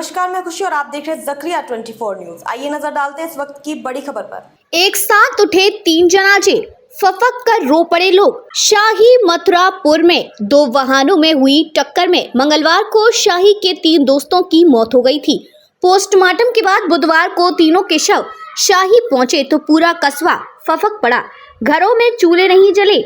नमस्कार, मैं खुशी और आप देख रहे हैं ज़करिया 24 न्यूज। आइए नजर डालते हैं इस वक्त की बड़ी खबर पर। एक साथ उठे 3 जनाजे, फफक कर रो पड़े लोग। शाही मथुरापुर में 2 वाहनों में हुई टक्कर में मंगलवार को शाही के 3 दोस्तों की मौत हो गई थी। पोस्टमार्टम के बाद बुधवार को तीनों के शव शाही पहुंचे तो पूरा कस्बा फफक पड़ा। घरों में चूल्हे नहीं जले।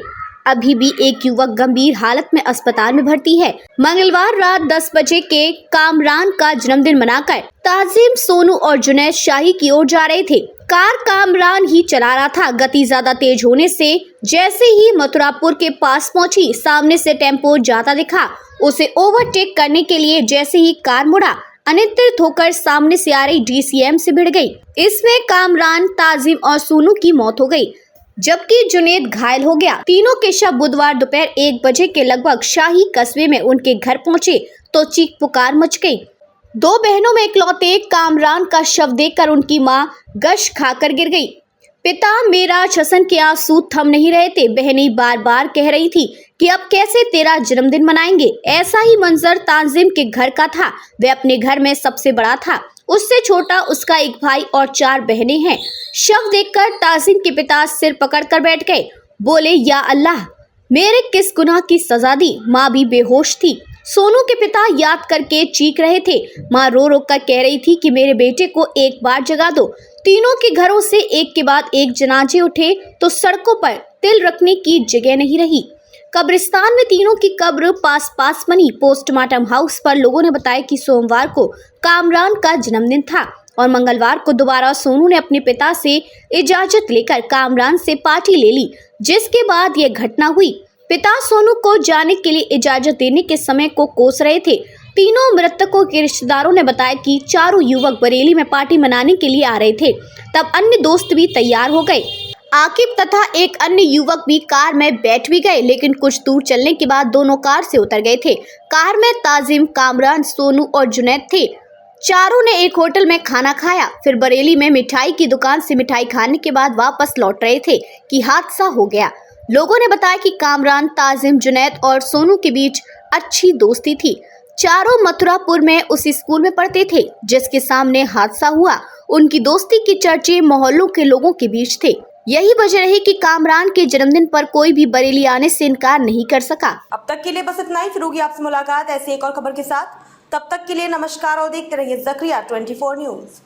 अभी भी एक युवक गंभीर हालत में अस्पताल में भर्ती है। मंगलवार रात 10 बजे के कामरान का जन्मदिन मनाकर ताजिम, सोनू और जुनैद शाही की ओर जा रहे थे। कार कामरान ही चला रहा था। गति ज्यादा तेज होने से जैसे ही मथुरापुर के पास पहुंची, सामने से टेम्पो जाता दिखा। उसे ओवरटेक करने के लिए जैसे ही कार मुड़ा, अनियंत्रित होकर सामने से आ रही DCM से भिड़ गई। इसमें कामरान, ताजिम और सोनू की मौत हो गई, जबकि जुनैद घायल हो गया। तीनों के शव बुधवार दोपहर 1 बजे के लगभग शाही कस्बे में उनके घर पहुंचे तो चीख पुकार मच गई। 2 बहनों में इकलौते कामरान का शव देखकर उनकी मां गश खाकर गिर गई। पिता मेरा छसन के आंसू थम नहीं रहे थे। बहनें बार बार कह रही थी कि अब कैसे तेरा जन्मदिन मनाएंगे। ऐसा ही मंजर ताजिम के घर का था। वह अपने घर में सबसे बड़ा था। उससे छोटा उसका एक भाई और 4 बहनें हैं। शव देखकर ताजिम के पिता सिर पकड़कर बैठ गए। बोले, या अल्लाह, मेरे किस गुनाह की सजा दी। माँ भी बेहोश थी। सोनू के पिता याद करके चीख रहे थे। माँ रो रो कर कह रही थी कि मेरे बेटे को एक बार जगा दो। तीनों के घरों से एक के बाद एक जनाजे उठे तो सड़कों पर तिल रखने की जगह नहीं रही। कब्रिस्तान में तीनों की कब्र पास बनी। पोस्टमार्टम हाउस पर लोगों ने बताया कि सोमवार को कामरान का जन्मदिन था और मंगलवार को दोबारा सोनू ने अपने पिता से इजाजत लेकर कामरान से पार्टी ले ली, जिसके बाद यह घटना हुई। पिता सोनू को जाने के लिए इजाजत देने के समय को कोस रहे थे। तीनों मृतकों के रिश्तेदारों ने बताया कि चारों युवक बरेली में पार्टी मनाने के लिए आ रहे थे। तब अन्य दोस्त भी तैयार हो गए। आकिब तथा एक अन्य युवक भी कार में बैठ भी गए, लेकिन कुछ दूर चलने के बाद दोनों कार से उतर गए थे। कार में ताजिम, कामरान, सोनू और जुनैद थे। चारों ने एक होटल में खाना खाया, फिर बरेली में मिठाई की दुकान से मिठाई खाने के बाद वापस लौट रहे थे कि हादसा हो गया। लोगों ने बताया कि कामरान, ताजिम, जुनैद और सोनू के बीच अच्छी दोस्ती थी। चारों मथुरापुर में उसी स्कूल में पढ़ते थे जिसके सामने हादसा हुआ। उनकी दोस्ती की चर्चे मोहल्लों के लोगों के बीच थे। यही वजह रही कि कामरान के जन्मदिन पर कोई भी बरेली आने से इनकार नहीं कर सका। अब तक के लिए बस इतना ही। फिर होगी आपसे मुलाकात ऐसी एक और खबर के साथ। तब तक के लिए नमस्कार और देखते रहिए ज़करिया 24 न्यूज।